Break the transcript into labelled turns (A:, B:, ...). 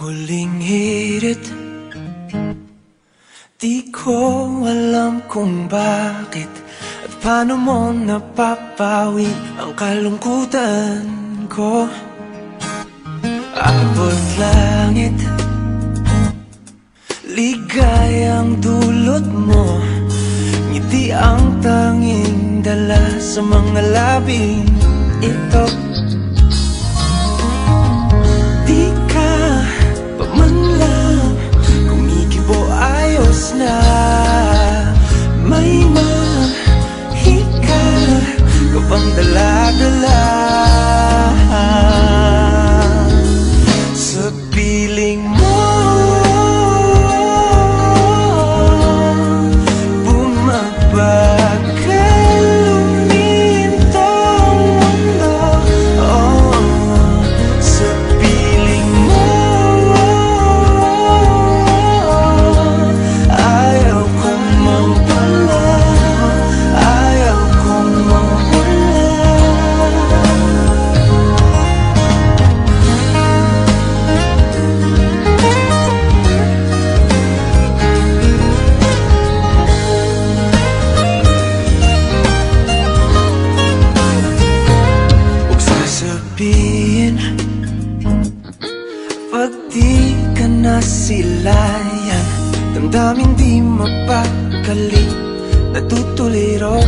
A: Huling hirit, di ko alam kung bakit at paano mo napapawi ang kalungkutan ko. Abot langit, ligayang dulot mo, ngiti ang tanging dala sa mga labing ito. Di ka pa man lang kumikibo, ayos na. May mahika ka bang dala-dala sa piling mo? Bumabagal lumintong mundo, oh, sa piling mo. Ayaw kong mawala, ayaw kong mawala. Huwag sasabihin pag di ka na silayan, damdamin di mapakali, natutuliro.